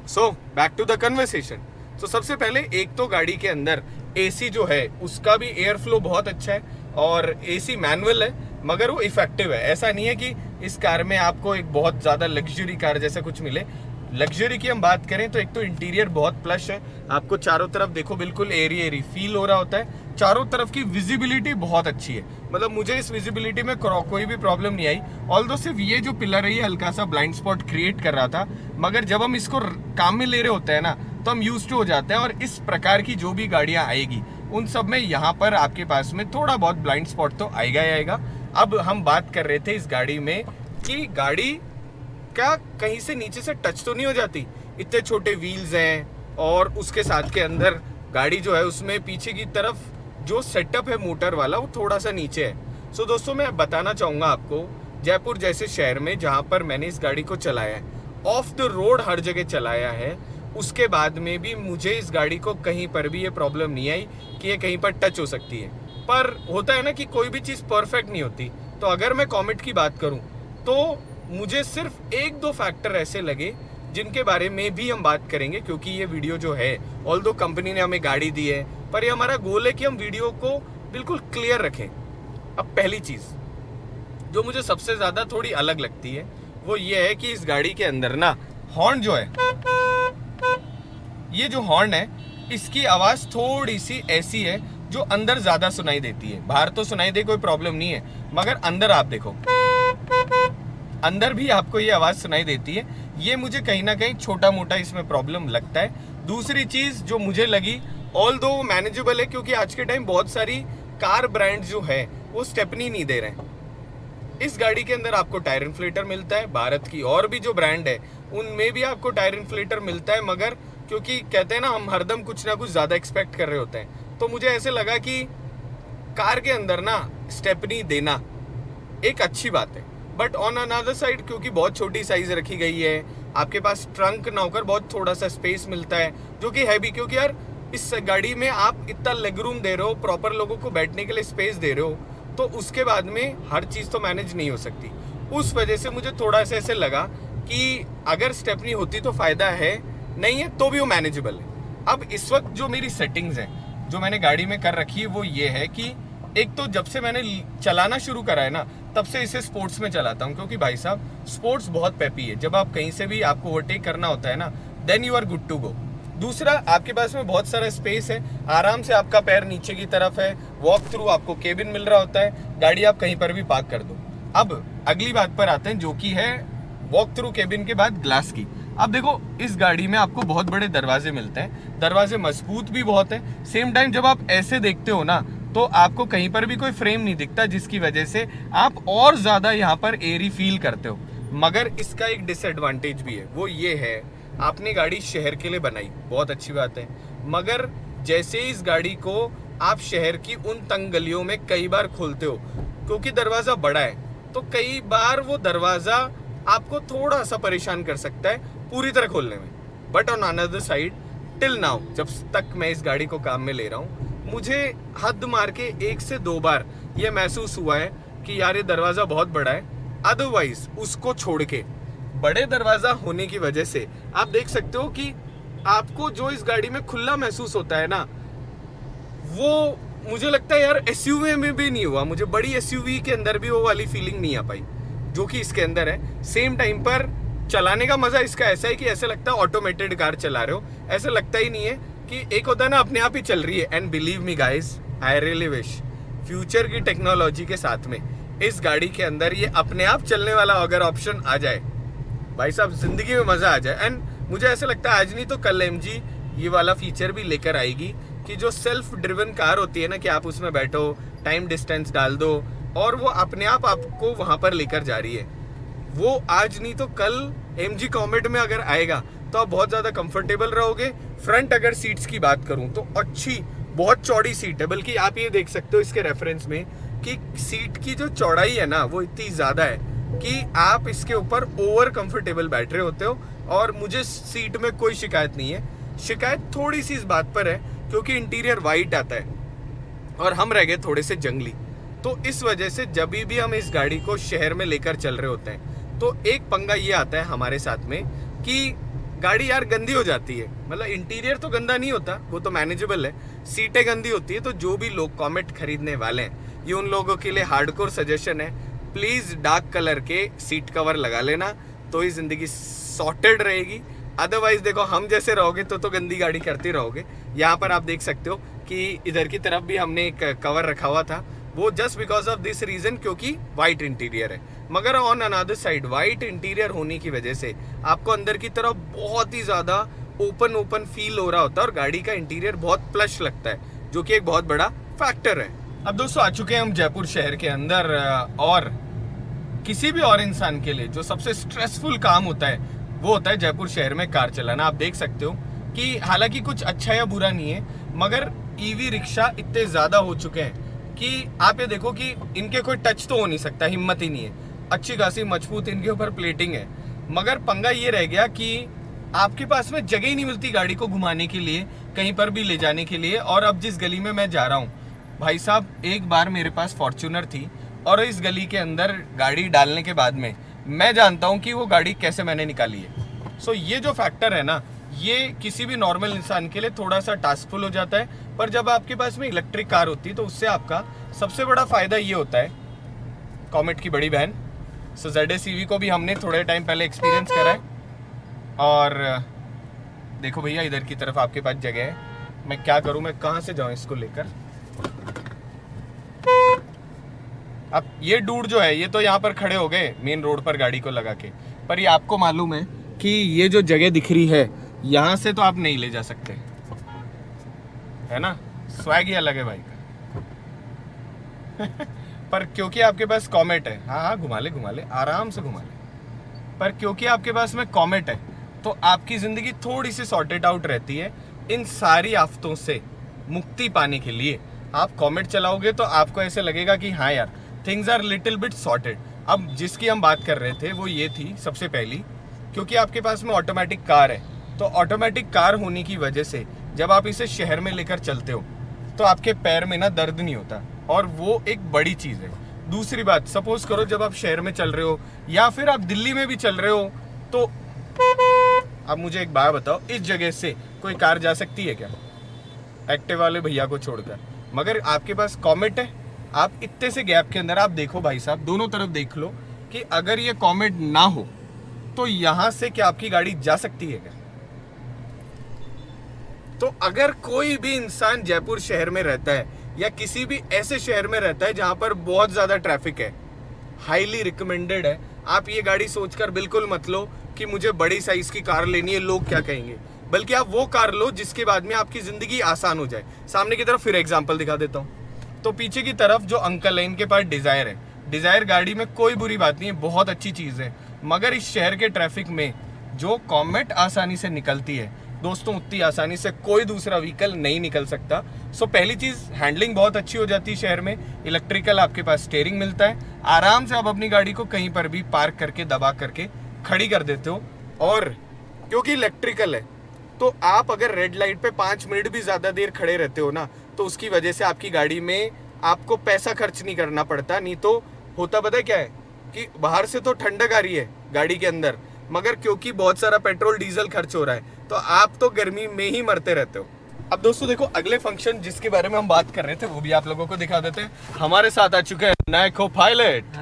So back to the conversation. तो सबसे पहले एक तो गाड़ी के अंदर AC जो है उसका भी एयर फ्लो बहुत अच्छा है और AC मैनुअल है, मगर वो इफेक्टिव है। ऐसा नहीं है कि इस कार में आपको एक बहुत ज़्यादा लग्जरी कार जैसा कुछ मिले। लग्जरी की हम बात करें तो एक तो इंटीरियर बहुत प्लश है, आपको चारों तरफ देखो बिल्कुल एरी फील हो रहा होता है। चारों तरफ की विजिबिलिटी बहुत अच्छी है, मतलब मुझे इस विजिबिलिटी में कोई भी प्रॉब्लम नहीं आई। ऑल्दो सिर्फ ये जो पिलर है ये हल्का सा ब्लाइंड स्पॉट क्रिएट कर रहा था, मगर जब हम इसको काम में ले रहे होते हैं ना तो हम यूज्ड टू हो जाते हैं। और इस प्रकार की जो भी गाड़ियाँ आएगी उन सब में यहाँ पर आपके पास में थोड़ा बहुत ब्लाइंड स्पॉट तो आएगा ही आएगा। अब हम बात कर रहे थे इस गाड़ी में कि गाड़ी क्या कहीं से नीचे से टच तो नहीं हो जाती। इतने छोटे व्हील्स हैं और उसके साथ के अंदर गाड़ी जो है उसमें पीछे की तरफ जो सेटअप है मोटर वाला वो थोड़ा सा नीचे है। सो दोस्तों, मैं बताना चाहूँगा आपको, जयपुर जैसे शहर में जहाँ पर मैंने इस गाड़ी को चलाया है, ऑफ द रोड हर जगह चलाया है, उसके बाद में भी मुझे इस गाड़ी को कहीं पर भी ये प्रॉब्लम नहीं आई कि ये कहीं पर टच हो सकती है। पर होता है ना कि कोई भी चीज़ परफेक्ट नहीं होती। तो अगर मैं कॉमेट की बात करूँ तो मुझे सिर्फ 1-2 फैक्टर ऐसे लगे जिनके बारे में भी हम बात करेंगे, क्योंकि ये वीडियो जो है, ऑल्दो कंपनी ने हमें गाड़ी दी है, पर ये हमारा गोल है कि हम वीडियो को बिल्कुल क्लियर रखें। अब पहली चीज़ जो मुझे सबसे ज़्यादा थोड़ी अलग लगती है वो ये है कि इस गाड़ी के अंदर ना हॉर्न जो है, ये जो हॉर्न है इसकी आवाज़ थोड़ी सी ऐसी है जो अंदर ज़्यादा सुनाई देती है। बाहर तो सुनाई दे कोई प्रॉब्लम नहीं है, मगर अंदर आप देखो, अंदर भी आपको ये आवाज़ सुनाई देती है। ये मुझे कहीं ना कहीं छोटा मोटा इसमें प्रॉब्लम लगता है। दूसरी चीज़ जो मुझे लगी, ऑल्दो वो मैनेजेबल है, क्योंकि आज के टाइम बहुत सारी कार ब्रांड जो है वो स्टेपनी नहीं दे रहे हैं। इस गाड़ी के अंदर आपको टायर इन्फ्लेटर मिलता है, भारत की और भी जो ब्रांड है उनमें भी आपको टायर इन्फ्लेटर मिलता है, मगर क्योंकि कहते हैं ना हम हरदम कुछ ना कुछ ज़्यादा एक्सपेक्ट कर रहे होते हैं, तो मुझे ऐसे लगा कि कार के अंदर ना स्टेपनी देना एक अच्छी बात है। बट ऑन अनदर साइड, क्योंकि बहुत छोटी साइज रखी गई है, आपके पास ट्रंक ना होकर बहुत थोड़ा सा स्पेस मिलता है, जो कि है भी, क्योंकि यार इस गाड़ी में आप इतना लेग रूम दे रहे हो, प्रॉपर लोगों को बैठने के लिए स्पेस दे रहे हो, तो उसके बाद में हर चीज़ तो मैनेज नहीं हो सकती। उस वजह से मुझे थोड़ा सा ऐसे लगा कि अगर स्टेपनी होती तो फ़ायदा है, नहीं है तो भी वो मैनेजेबल है। अब इस वक्त जो मेरी सेटिंग्स हैं, जो मैंने गाड़ी में कर रखी है, वो ये है कि एक तो जब से मैंने चलाना शुरू करा है ना, तब से इसे स्पोर्ट्स में चलाता हूँ, क्योंकि भाई साहब स्पोर्ट्स बहुत पेपी है। जब आप कहीं से भी आपको ओवरटेक करना होता है ना, then you are good to go. दूसरा, आपके पास में बहुत सारा स्पेस है, आराम से आपका पैर नीचे की तरफ है, वॉक थ्रू आपको केबिन मिल रहा होता है, गाड़ी आप कहीं पर भी पार्क कर दो। अब अगली बात पर आते हैं, जो कि है वॉक थ्रू केबिन के बाद ग्लास की। अब देखो, इस गाड़ी में आपको बहुत बड़े दरवाजे मिलते हैं, दरवाजे मजबूत भी बहुत है। सेम टाइम जब आप ऐसे देखते हो ना, तो आपको कहीं पर भी कोई फ्रेम नहीं दिखता, जिसकी वजह से आप और ज्यादा यहाँ पर एरी फील करते हो। मगर इसका एक डिसएडवांटेज भी है, वो ये है, आपने गाड़ी शहर के लिए बनाई, बहुत अच्छी बात है, मगर जैसे इस गाड़ी को आप शहर की उन तंग गलियों में कई बार खोलते हो, क्योंकि दरवाजा बड़ा है, तो कई बार वो दरवाजा आपको थोड़ा सा परेशान कर सकता है पूरी तरह खोलने में। But on another side, till now, जब तक मैं इस गाड़ी को काम में ले रहा हूँ, मुझे हद मार के 1 से 2 बार ये महसूस हुआ है कि यार ये दरवाजा बहुत बड़ा है। अदरवाइज उसको छोड़ के, बड़े दरवाजा होने की वजह से आप देख सकते हो कि आपको जो इस गाड़ी में खुला महसूस होता है ना, वो मुझे लगता है यार एसयूवी में भी नहीं हुआ। मुझे बड़ी एसयूवी के अंदर भी वो वाली फीलिंग नहीं आ पाई जो कि इसके अंदर है। सेम टाइम पर चलाने का मजा इसका ऐसा है कि ऐसा लगता है ऑटोमेटेड कार चला रहे हो, ऐसा लगता ही नहीं है कि एक होता है ना अपने आप ही चल रही है। And believe me guys, I really wish future की टेक्नोलॉजी के साथ में इस गाड़ी के अंदर ये अपने आप चलने वाला अगर ऑप्शन आ जाए, भाई साहब जिंदगी में मजा आ जाए। एंड मुझे ऐसा लगता है आज नहीं तो कल एमजी ये वाला फीचर भी लेकर आएगी कि जो सेल्फ ड्रिवन कार होती है ना, कि आप उसमें बैठो, टाइम डिस्टेंस डाल दो और वो अपने आप आपको वहां पर लेकर जा रही है। वो आज नहीं तो कल एमजी कॉमेट में अगर आएगा तो आप बहुत ज्यादा कंफर्टेबल रहोगे। फ्रंट अगर सीट्स की बात करूं तो अच्छी, बहुत चौड़ी सीट है, बल्कि आप ये देख सकते हो इसके रेफरेंस में कि सीट की जो चौड़ाई है ना, वो इतनी ज्यादा है कि आप इसके ऊपर ओवर कंफर्टेबल बैठ रहे होते हो। और मुझे सीट में कोई शिकायत नहीं है। शिकायत थोड़ी सी इस बात पर है क्योंकि इंटीरियर वाइट आता है और हम रह गए थोड़े से जंगली, तो इस वजह से जब भी हम इस गाड़ी को शहर में लेकर चल रहे होते हैं तो एक पंगा ये आता है हमारे साथ में कि गाड़ी यार गंदी हो जाती है। मतलब इंटीरियर तो गंदा नहीं होता, वो तो मैनेजेबल है, सीटें गंदी होती है। तो जो भी लोग कॉमेट खरीदने वाले हैं, ये उन लोगों के लिए हार्डकोर सजेशन है, प्लीज डार्क कलर के सीट कवर लगा लेना, तो ही जिंदगी सॉर्टेड रहेगी। अदरवाइज देखो, हम जैसे रहोगे तो गंदी गाड़ी करते रहोगे। यहाँ पर आप देख सकते हो कि इधर की तरफ भी हमने एक कवर रखा हुआ था, वो just because of this reason, क्योंकि वाइट इंटीरियर है। मगर on another side white interior होने की वजह से आपको अंदर की तरफ बहुत ही ज्यादा ओपन फील हो रहा होता है और गाड़ी का इंटीरियर बहुत प्लश लगता है, जो कि एक बहुत बड़ा फैक्टर है। अब दोस्तों आ चुके हैं हम जयपुर शहर के अंदर, और किसी भी और इंसान के लिए जो सबसे स्ट्रेसफुल काम होता है वो होता है जयपुर शहर में कार चलाना। आप देख सकते हो कि हालांकि कुछ अच्छा या बुरा नहीं है, मगर ईवी रिक्शा इतने ज्यादा हो चुके हैं कि आप ये देखो कि इनके कोई टच तो हो नहीं सकता, हिम्मत ही नहीं है। अच्छी खासी मजबूत इनके ऊपर प्लेटिंग है, मगर पंगा ये रह गया कि आपके पास में जगह ही नहीं मिलती गाड़ी को घुमाने के लिए, कहीं पर भी ले जाने के लिए। और अब जिस गली में मैं जा रहा हूँ, भाई साहब एक बार मेरे पास फॉर्च्यूनर थी और इस गली के अंदर गाड़ी डालने के बाद में मैं जानता हूँ कि वो गाड़ी कैसे मैंने निकाली है। सो ये जो फैक्टर है ना, ये किसी भी नॉर्मल इंसान के लिए थोड़ा सा टास्कफुल हो जाता है। पर जब आपके पास में इलेक्ट्रिक कार होती है तो उससे आपका सबसे बड़ा फायदा ये होता है, कॉमेट की बड़ी बहन सो ZS EV को भी हमने थोड़े टाइम पहले एक्सपीरियंस करा है। और देखो भैया, इधर की तरफ आपके पास जगह है, मैं क्या करूं, मैं कहां से जाऊं इसको लेकर। अब ये डूड जो है, ये तो यहाँ पर खड़े हो गए मेन रोड पर गाड़ी को लगा के, पर ये आपको मालूम है कि ये जो जगह दिख रही है, यहाँ से तो आप नहीं ले जा सकते, है ना। स्वैग ही अलग है भाई का। पर क्योंकि आपके पास कॉमेट है, हाँ घुमा ले आराम से घुमा ले, पर क्योंकि आपके पास में कॉमेट है तो आपकी जिंदगी थोड़ी सी सॉर्टेड आउट रहती है। इन सारी आफतों से मुक्ति पाने के लिए आप कॉमेट चलाओगे तो आपको ऐसे लगेगा कि हाँ यार, things are little bit sorted. अब जिसकी हम बात कर रहे थे वो ये थी सबसे पहली क्योंकि आपके पास में ऑटोमेटिक कार है, तो ऑटोमेटिक कार होने की वजह से जब आप इसे शहर में लेकर चलते हो तो आपके पैर में ना दर्द नहीं होता, और वो एक बड़ी चीज़ है। दूसरी बात, सपोज करो जब आप शहर में चल रहे हो या फिर आप दिल्ली में भी चल रहे हो, तो अब मुझे एक बात बताओ, इस जगह से कोई कार जा सकती है क्या, एक्टिव वाले भैया को छोड़कर? मगर आपके पास कॉमेट है, आप इतने से गैप के अंदर आप देखो भाई साहब, दोनों तरफ देख लो कि अगर ये कॉमेट ना हो तो यहां से क्या आपकी गाड़ी जा सकती है क्या? तो अगर कोई भी इंसान जयपुर शहर में रहता है या किसी भी ऐसे शहर में रहता है जहां पर बहुत ज्यादा ट्रैफिक है, हाईली रिकमेंडेड है, आप ये गाड़ी सोचकर बिल्कुल मत लो कि मुझे बड़ी साइज की कार लेनी है, लोग क्या कहेंगे, बल्कि आप वो कार लो जिसके बाद में आपकी जिंदगी आसान हो जाए। सामने की तरफ फिर एग्जांपल दिखा देता हूँ। तो पीछे की तरफ जो अंकल है, इनके पास डिजायर है। डिजायर गाड़ी में कोई बुरी बात नहीं है, बहुत अच्छी चीज है, मगर इस शहर के ट्रैफिक में जो कॉमेट आसानी से निकलती है दोस्तों, उतनी आसानी से कोई दूसरा व्हीकल नहीं निकल सकता। सो पहली चीज, हैंडलिंग बहुत अच्छी हो जाती है शहर में, इलेक्ट्रिकल आपके पास स्टीयरिंग मिलता है, आराम से आप अपनी गाड़ी को कहीं पर भी पार्क करके दबा करके खड़ी कर देते हो। और क्योंकि इलेक्ट्रिकल है तो आप अगर रेड लाइट पे 5 मिनट भी ज्यादा देर खड़े रहते हो ना, तो उसकी वजह से आपकी गाड़ी में आपको पैसा खर्च नहीं करना पड़ता। नहीं तो होता पता है क्या है कि बाहर से तो ठंडक आ रही है गाड़ी के अंदर, मगर क्योंकि बहुत सारा पेट्रोल डीजल खर्च हो रहा है तो आप तो गर्मी में ही मरते रहते हो। अब दोस्तों देखो, अगले फंक्शन जिसके बारे में हम बात कर रहे थे वो भी आप लोगों को दिखा देते हैं। हमारे साथ आ चुके हैं नए को पायलट,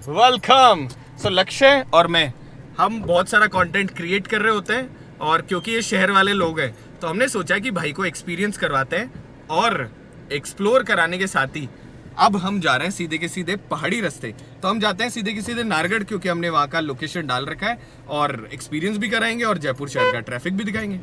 वेलकम। सो लक्ष्य और मैं, हम बहुत सारा कंटेंट क्रिएट कर रहे होते हैं, और क्योंकि ये शहर वाले लोग हैं तो हमने सोचा कि भाई को एक्सपीरियंस करवाते हैं, और एक्सप्लोर कराने के साथ ही अब हम जा रहे हैं सीधे के सीधे पहाड़ी रास्ते। तो हम जाते हैं सीधे के सीधे नारगढ़, क्योंकि हमने वहाँ का लोकेशन डाल रखा है, और एक्सपीरियंस भी कराएंगे और जयपुर शहर का ट्रैफिक भी दिखाएंगे।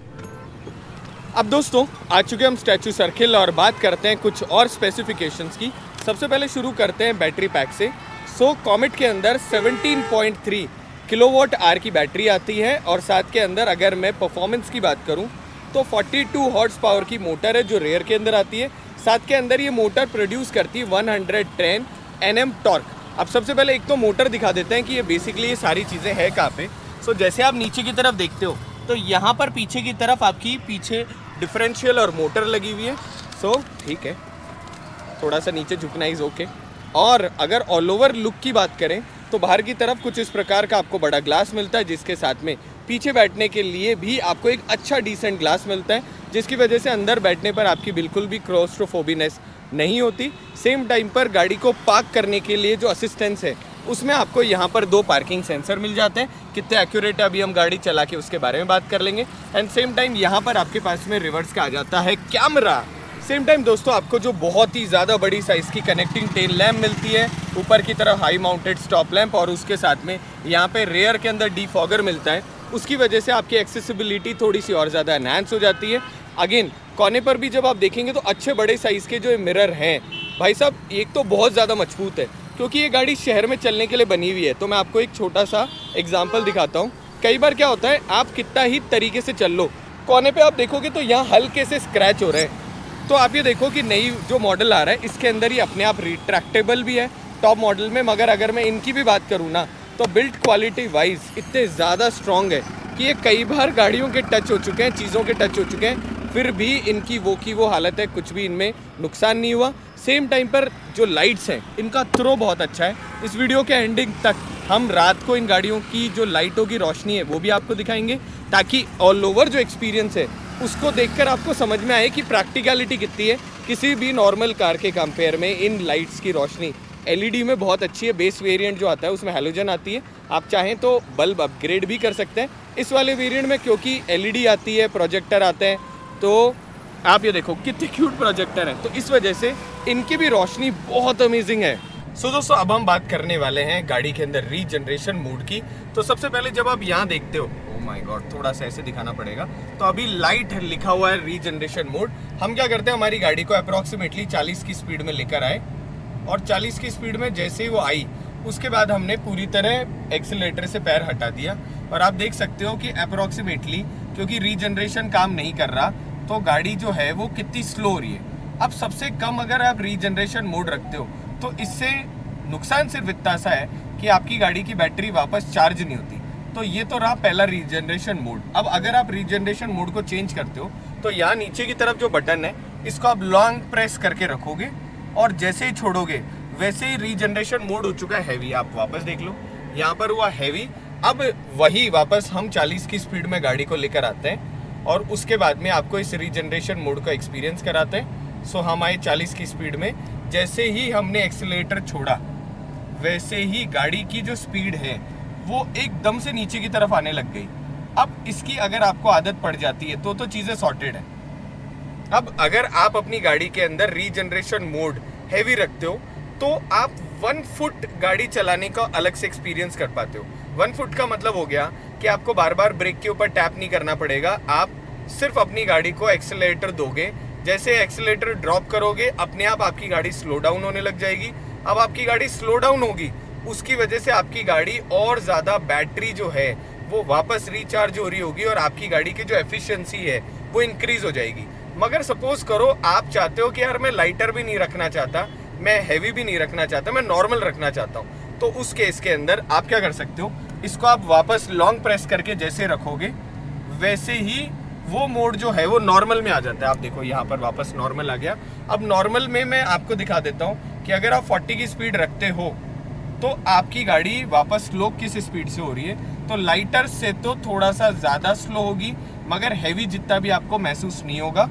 अब दोस्तों आ चुके हम स्टैचू सर्किल, और बात करते हैं कुछ और स्पेसिफिकेशंस की। सबसे पहले शुरू करते हैं बैटरी पैक से। सो कॉमेट के अंदर 17.3 किलोवाट आवर की बैटरी आती है, और साथ के अंदर अगर मैं परफॉर्मेंस की बात करूं तो 42 हॉर्स पावर की मोटर है जो रेयर के अंदर आती है। साथ के अंदर ये मोटर प्रोड्यूस करती है 110 Nm टॉर्क। अब सबसे पहले एक तो मोटर दिखा देते हैं कि ये बेसिकली ये सारी चीज़ें है कहाँ पे। सो जैसे आप नीचे की तरफ देखते हो तो यहाँ पर पीछे की तरफ आपकी पीछे डिफरेंशियल और मोटर लगी हुई है। सो ठीक है, थोड़ा सा नीचे झुकना इज ओके। और अगर ऑल ओवर लुक की बात करें तो बाहर की तरफ कुछ इस प्रकार का आपको बड़ा ग्लास मिलता है, जिसके साथ में पीछे बैठने के लिए भी आपको एक अच्छा डिसेंट ग्लास मिलता है, जिसकी वजह से अंदर बैठने पर आपकी बिल्कुल भी क्लॉस्ट्रोफोबिनेस नहीं होती। सेम टाइम पर गाड़ी को पार्क करने के लिए जो असिस्टेंस है उसमें आपको यहाँ पर 2 पार्किंग सेंसर मिल जाते हैं। कितने एक्यूरेट है अभी हम गाड़ी चला के उसके बारे में बात कर लेंगे। एंड सेम टाइम यहाँ पर आपके पास में रिवर्स का आ जाता है कैमरा। सेम टाइम दोस्तों आपको जो बहुत ही ज़्यादा बड़ी साइज़ की कनेक्टिंग टेल लैम्प मिलती है, ऊपर की तरफ हाई माउंटेड स्टॉप लैंप, और उसके साथ में यहाँ पे रेयर के अंदर डीफॉगर मिलता है। उसकी वजह से आपकी एक्सेसिबिलिटी थोड़ी सी और ज़्यादा एनहांस हो जाती है। अगेन कोने पर भी जब आप देखेंगे तो अच्छे बड़े साइज़ के जो मिरर हैं भाई साहब, एक तो बहुत ज़्यादा मजबूत है क्योंकि ये गाड़ी शहर में चलने के लिए बनी हुई है। तो मैं आपको एक छोटा सा एग्जाम्पल दिखाता हूँ। कई बार क्या होता है, आप कितना ही तरीके से चल लो, कोने पे आप देखोगे तो यहाँ हल्के से स्क्रैच हो रहे हैं। तो आप ये देखो कि नई जो मॉडल आ रहा है इसके अंदर ही अपने आप रिट्रैक्टेबल भी है टॉप मॉडल में, मगर अगर मैं इनकी भी बात करूँ ना तो बिल्ड क्वालिटी वाइज इतने ज़्यादा स्ट्रॉन्ग है कि ये कई बार गाड़ियों के टच हो चुके हैं, चीज़ों के टच हो चुके हैं, फिर भी इनकी वो हालत है, कुछ भी इनमें नुकसान नहीं हुआ। सेम टाइम पर जो लाइट्स हैं इनका थ्रो बहुत अच्छा है। इस वीडियो के एंडिंग तक हम रात को इन गाड़ियों की जो लाइटों की रोशनी है वो भी आपको दिखाएंगे, ताकि ऑल ओवर जो एक्सपीरियंस है उसको देखकर आपको समझ में आए कि प्रैक्टिकलिटी कितनी है। किसी भी नॉर्मल कार के कंपेयर में इन लाइट्स की रोशनी एलईडी में बहुत अच्छी है। बेस वेरिएंट जो आता है उसमें हैलोजन आती है, आप चाहें तो बल्ब अपग्रेड भी कर सकते हैं। इस वाले वेरिएंट में क्योंकि एलईडी आती है, प्रोजेक्टर आते हैं, तो आप ये देखो कितने क्यूट प्रोजेक्टर हैं, तो इस वजह से इनकी भी रोशनी बहुत अमेजिंग है। सो दोस्तों अब हम बात करने वाले हैं गाड़ी के अंदर रीजनरेशन मोड की। तो सबसे पहले जब आप यहाँ देखते हो, ओह माय गॉड, थोड़ा सा ऐसे दिखाना पड़ेगा, तो अभी लाइट लिखा हुआ है रीजनरेशन मोड। हम क्या करते हैं, हमारी गाड़ी को अप्रोक्सीमेटली 40 की स्पीड में लेकर आए, और 40 की स्पीड में जैसे ही वो आई उसके बाद हमने पूरी तरह एक्सीलरेटर से पैर हटा दिया, और आप देख सकते हो कि अप्रोक्सीमेटली क्योंकि रीजनरेशन काम नहीं कर रहा तो गाड़ी जो है वो कितनी स्लो हो रही है। अब सबसे कम अगर आप रीजनरेशन मोड रखते हो तो इससे नुकसान सिर्फ इतना सा है कि आपकी गाड़ी की बैटरी वापस चार्ज नहीं होती। तो ये तो रहा पहला रीजनरेशन मोड। अब अगर आप रीजनरेशन मोड को चेंज करते हो तो यहाँ नीचे की तरफ जो बटन है इसको आप लॉन्ग प्रेस करके रखोगे और जैसे ही छोड़ोगे वैसे ही रीजनरेशन मोड हो चुका है हैवी। आप वापस देख लो, यहाँ पर हुआ हैवी। अब वही वापस हम 40 की स्पीड में गाड़ी को लेकर आते हैं और उसके बाद में आपको इस रीजनरेशन मोड का एक्सपीरियंस कराते हैं। सो हम आए 40 की स्पीड में, जैसे ही हमने एक्सीलरेटर छोड़ा वैसे ही गाड़ी की जो स्पीड है वो एकदम से नीचे की तरफ आने लग गई। अब इसकी अगर आपको आदत पड़ जाती है तो चीज़ें सॉर्टेड है। अब अगर आप अपनी गाड़ी के अंदर रीजनरेशन मोड हैवी रखते हो तो आप 1 फुट गाड़ी चलाने का अलग से एक्सपीरियंस कर पाते हो। 1 फुट का मतलब हो गया कि आपको बार बार ब्रेक के ऊपर टैप नहीं करना पड़ेगा। आप सिर्फ अपनी गाड़ी को एक्सेलरेटर दोगे, जैसे एक्सेलरेटर ड्रॉप करोगे अपने आप आपकी गाड़ी स्लो डाउन होने लग जाएगी। अब आपकी गाड़ी स्लो डाउन होगी, उसकी वजह से आपकी गाड़ी और ज़्यादा बैटरी जो है वो वापस रिचार्ज हो रही होगी और आपकी गाड़ी की जो एफिशिएंसी है वो इंक्रीज हो जाएगी। मगर सपोज करो आप चाहते हो कि यार मैं लाइटर भी नहीं रखना चाहता, मैं हैवी भी नहीं रखना चाहता, मैं नॉर्मल रखना चाहता हूँ, तो उस केस के अंदर आप क्या कर सकते हो, इसको आप वापस लॉन्ग प्रेस करके जैसे रखोगे वैसे ही वो मोड जो है वो नॉर्मल में आ जाता है। आप देखो यहाँ पर वापस नॉर्मल आ गया। अब नॉर्मल में मैं आपको दिखा देता हूँ कि अगर आप 40 की स्पीड रखते हो तो आपकी गाड़ी वापस स्लो किस स्पीड से हो रही है। तो लाइटर से तो थोड़ा सा ज़्यादा स्लो होगी मगर हैवी जितना भी आपको महसूस नहीं होगा।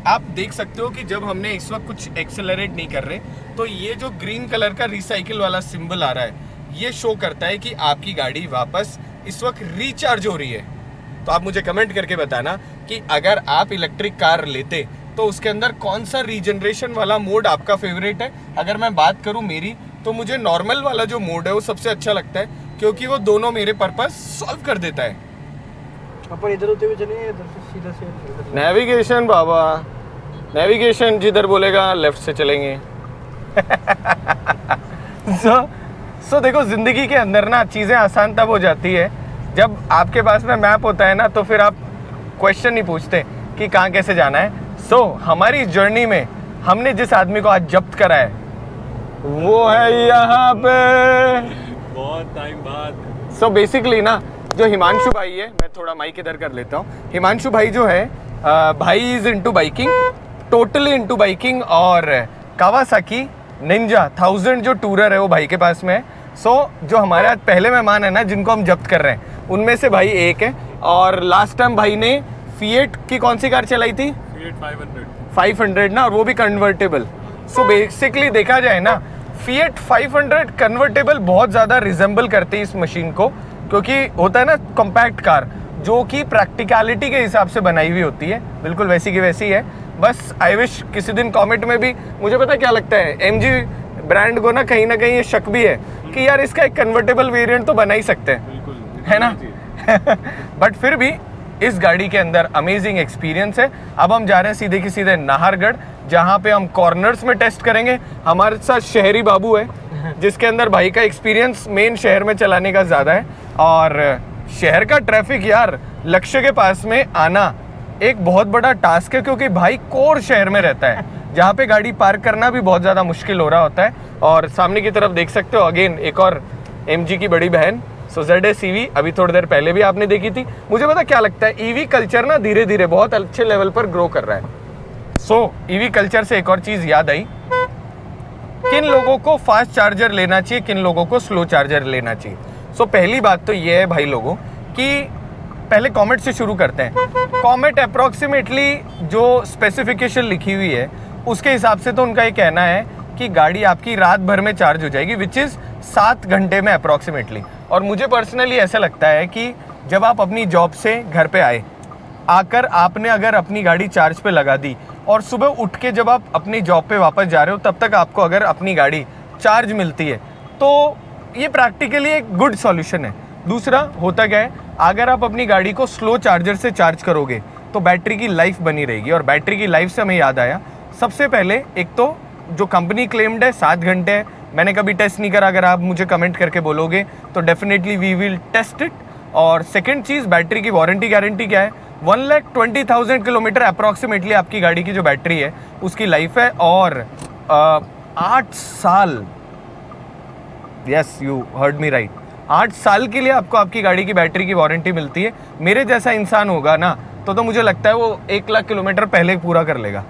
आप देख सकते हो कि जब हमने इस वक्त कुछ एक्सेलरेट नहीं कर रहे तो ये जो ग्रीन कलर का रिसाइकिल वाला सिंबल आ रहा है ये शो करता है कि आपकी गाड़ी वापस इस वक्त रिचार्ज हो रही है। तो आप मुझे कमेंट करके बताना कि अगर आप इलेक्ट्रिक कार लेते तो उसके अंदर कौन सा रीजनरेशन वाला मोड आपका फेवरेट है। अगर मैं बात करूं मेरी तो मुझे नॉर्मल वाला जो मोड है वो सबसे अच्छा लगता है क्योंकि वो दोनों मेरे पर्पस सॉल्व कर देता है। अपन इधर होते हुए चलेंगे, इधर से सीधा से नेविगेशन बाबा, नेविगेशन जिधर बोलेगा लेफ्ट से चलेंगे। सो देखो जिंदगी के अंदर ना चीज़ें आसान तब हो जाती है जब आपके पास में मैप होता है ना, तो फिर आप क्वेश्चन नहीं पूछते कि कहाँ कैसे जाना है। हमारी इस जर्नी में हमने जिस आदमी को आज जब्त करा है वो है यहाँ पे बहुत टाइम बाद। बेसिकली ना जो हिमांशु भाई है, मैं थोड़ा माइक इधर कर लेता हूँ। हिमांशु भाई जो है भाई is into biking, totally into biking और कावासाकी निंजा 1000 जो टूरर है वो भाई के पास में है। जो हमारे आज पहले मेहमान है ना जिनको हम जब्त कर रहे हैं उनमें से भाई एक है। और लास्ट टाइम भाई ने फिएट की कौन सी कार चलाई थी? फिएट 500 ना, और वो भी कन्वर्टेबल। बेसिकली देखा जाए ना फिएट 500 कन्वर्टेबल बहुत ज़्यादा रिजेंबल करती है इस मशीन को, क्योंकि होता है ना कॉम्पैक्ट कार जो कि प्रैक्टिकलिटी के हिसाब से बनाई हुई होती है, बिल्कुल वैसी की वैसी है। बस आई विश किसी दिन कमेंट में भी, मुझे पता क्या लगता है एमजी ब्रांड को ना कहीं ये शक भी है कि यार इसका एक कन्वर्टेबल वेरिएंट तो बना ही सकते हैं, है ना। बट फिर भी इस गाड़ी के अंदर अमेजिंग एक्सपीरियंस है। अब हम जा रहे हैं सीधे की सीधे नाहरगढ़, जहाँ पे हम कॉर्नर्स में टेस्ट करेंगे। हमारे साथ शहरी बाबू है जिसके अंदर भाई का एक्सपीरियंस मेन शहर में चलाने का ज़्यादा है। और शहर का ट्रैफिक यार लक्ष्य के पास में आना एक बहुत बड़ा टास्क है, क्योंकि भाई कोर शहर में रहता है जहाँ पे गाड़ी पार्क करना भी बहुत ज़्यादा मुश्किल हो रहा होता है। और सामने की तरफ देख सकते हो अगेन एक और एमजी की बड़ी बहन ZS EV, अभी थोड़ी देर पहले भी आपने देखी थी। मुझे पता क्या लगता है, ईवी कल्चर ना धीरे धीरे बहुत अच्छे लेवल पर ग्रो कर रहा है। ईवी कल्चर से एक और चीज़ याद आई, किन लोगों को फास्ट चार्जर लेना चाहिए, किन लोगों को स्लो चार्जर लेना चाहिए। पहली बात तो ये है भाई लोगों कि पहले कॉमेट से शुरू करते हैं। कॉमेट अप्रॉक्सीमेटली जो स्पेसिफिकेशन लिखी हुई है उसके हिसाब से तो उनका ये कहना है कि गाड़ी आपकी रात भर में चार्ज हो जाएगी, विच इज़ 7 घंटे में अप्रॉक्सीमेटली। और मुझे पर्सनली ऐसा लगता है कि जब आप अपनी जॉब से घर पे आकर आपने अगर अपनी गाड़ी चार्ज पे लगा दी और सुबह उठ के जब आप अपनी जॉब पे वापस जा रहे हो तब तक आपको अगर अपनी गाड़ी चार्ज मिलती है तो ये प्रैक्टिकली एक गुड सॉल्यूशन है। दूसरा होता क्या है, अगर आप अपनी गाड़ी को स्लो चार्जर से चार्ज करोगे तो बैटरी की लाइफ बनी रहेगी। और बैटरी की लाइफ से हमें याद आया, सबसे पहले एक तो जो कंपनी क्लेम्ड है 7 घंटे है, मैंने कभी टेस्ट नहीं करा, अगर आप मुझे कमेंट करके बोलोगे तो definitely we will test it. और सेकंड चीज़, बैटरी की वारंटी गारंटी क्या है, 1,20,000 किलोमीटर अप्रॉक्सीमेटली आपकी गाड़ी की जो बैटरी है उसकी लाइफ है। और 8 साल, yes you heard me right, 8 साल के लिए आपको आपकी गाड़ी की बैटरी की वारंटी मिलती है। मेरे जैसा इंसान होगा ना तो मुझे लगता है वो 1 लाख किलोमीटर पहले पूरा कर लेगा।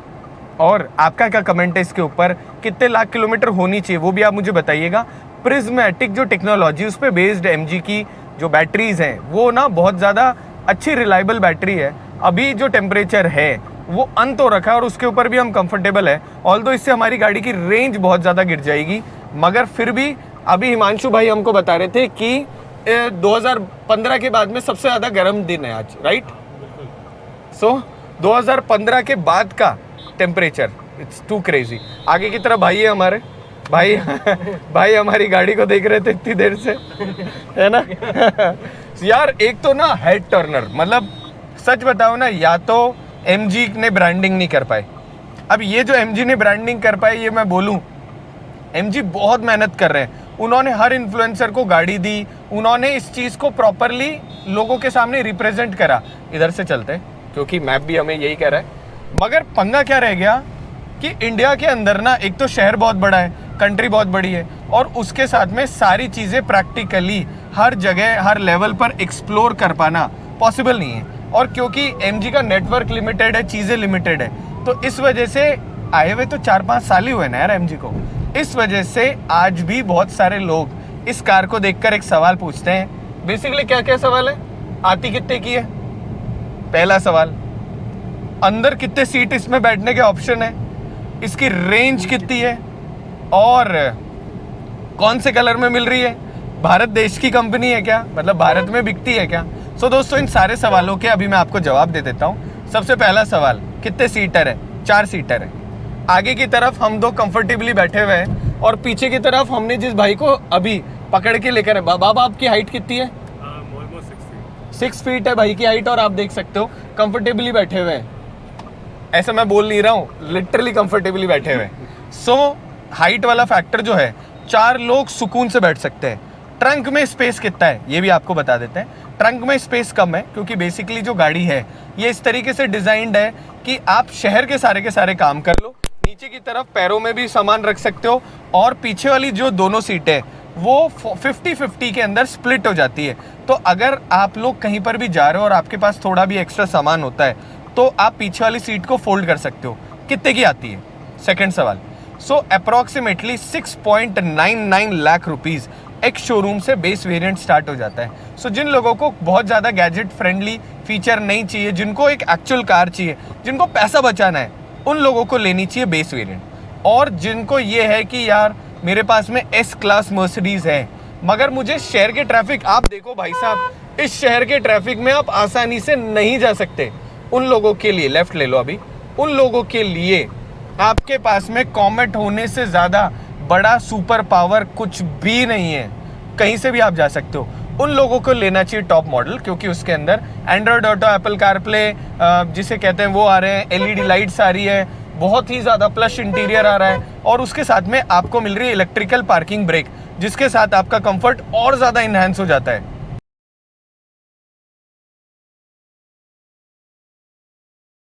और आपका क्या कमेंट है इसके ऊपर, कितने लाख किलोमीटर होनी चाहिए वो भी आप मुझे बताइएगा। प्रिज्मेटिक जो टेक्नोलॉजी उस पर बेस्ड एमजी की जो बैटरीज हैं वो ना बहुत ज़्यादा अच्छी रिलायबल बैटरी है। अभी जो टेम्परेचर है वो अंत हो रखा है और उसके ऊपर भी हम कंफर्टेबल है। ऑल्दो इससे हमारी गाड़ी की रेंज बहुत ज़्यादा गिर जाएगी, मगर फिर भी अभी हिमांशु भाई हमको बता रहे थे कि 2015 के बाद में सबसे ज़्यादा गर्म दिन है आज, राइट? सो 2015 के बाद का टेम्परेचर इट्स टू क्रेजी। आगे की तरफ भाई है हमारे, भाई भाई हमारी गाड़ी को देख रहे थे इतनी देर से, है ना? यार एक तो ना हेड टर्नर, मतलब सच बताओ ना, या तो एमजी ने ब्रांडिंग नहीं कर पाए। अब ये जो एमजी ने ब्रांडिंग कर पाए ये मैं बोलूं, एमजी बहुत मेहनत कर रहे हैं। उन्होंने हर इन्फ्लुएंसर को गाड़ी दी, उन्होंने इस चीज़ को प्रॉपरली लोगों के सामने रिप्रेजेंट करा। इधर से चलते क्योंकि मैप भी हमें यही कह रहा है। मगर पंगा क्या रह गया कि इंडिया के अंदर ना एक तो शहर बहुत बड़ा है, कंट्री बहुत बड़ी है, और उसके साथ में सारी चीज़ें प्रैक्टिकली हर जगह हर लेवल पर एक्सप्लोर कर पाना पॉसिबल नहीं है। और क्योंकि एमजी का नेटवर्क लिमिटेड है, चीज़ें लिमिटेड है, तो इस वजह से आए हुए तो 4-5 साल ही हुए ना यार एमजी को। इस वजह से आज भी बहुत सारे लोग इस कार को देखकर एक सवाल पूछते हैं। बेसिकली क्या क्या सवाल है? आती कितने की है, पहला सवाल। अंदर कितने सीट इसमें बैठने के ऑप्शन है, इसकी रेंज कितनी है, और कौन से कलर में मिल रही है, भारत देश की कंपनी है क्या, मतलब भारत में बिकती है क्या? सो दोस्तों इन सारे सवालों के अभी मैं आपको जवाब दे देता हूँ। सबसे पहला सवाल, कितने सीटर है? 4 सीटर है। आगे की तरफ हम दो कंफर्टेबली बैठे हुए हैं और पीछे की तरफ हमने जिस भाई को अभी पकड़ के लेकर है, बाबा आपकी हाइट कितनी है? 6 फीट है भाई की हाइट, और आप देख सकते हो कंफर्टेबली बैठे हुए हैं। ऐसा मैं बोल नहीं रहा हूँ, लिटरली कंफर्टेबली बैठे हुए हैं। सो हाइट वाला फैक्टर जो है, 4 लोग सुकून से बैठ सकते हैं। ट्रंक में स्पेस कितना है ये भी आपको बता देते हैं। ट्रंक में स्पेस कम है क्योंकि बेसिकली जो गाड़ी है ये इस तरीके से डिजाइंड है कि आप शहर के सारे काम कर लो। नीचे की तरफ पैरों में भी सामान रख सकते हो, और पीछे वाली जो दोनों सीटें वो 50-50 के अंदर स्प्लिट हो जाती है। तो अगर आप लोग कहीं पर भी जा रहे हो और आपके पास थोड़ा भी एक्स्ट्रा सामान होता है तो आप पीछे वाली सीट को फोल्ड कर सकते हो। कितने की आती है? सेकंड सवाल। सो अप्रॉक्सीमेटली 6.99 लाख रुपीज़ एक शोरूम से बेस वेरिएंट स्टार्ट हो जाता है। सो जिन लोगों को बहुत ज़्यादा गैजेट फ्रेंडली फीचर नहीं चाहिए, जिनको एक एक्चुअल कार चाहिए, जिनको पैसा बचाना है, उन लोगों को लेनी चाहिए बेस वेरिएंट। और जिनको ये है कि यार मेरे पास में एस क्लास मर्सिडीज़ है, मगर मुझे शहर के ट्रैफिक, आप देखो भाई साहब, इस शहर के ट्रैफिक में आप आसानी से नहीं जा सकते, उन लोगों के लिए, लेफ्ट ले लो अभी, उन लोगों के लिए आपके पास में कॉमेट होने से ज़्यादा बड़ा सुपर पावर कुछ भी नहीं है। कहीं से भी आप जा सकते हो। उन लोगों को लेना चाहिए टॉप मॉडल, क्योंकि उसके अंदर एंड्रॉयड ऑटो, एप्पल कारप्ले जिसे कहते हैं वो आ रहे हैं, एलईडी लाइट्स आ रही है, बहुत ही ज़्यादा प्लश इंटीरियर आ रहा है, और उसके साथ में आपको मिल रही है इलेक्ट्रिकल पार्किंग ब्रेक, जिसके साथ आपका कंफर्ट और ज़्यादा इन्हांस हो जाता है।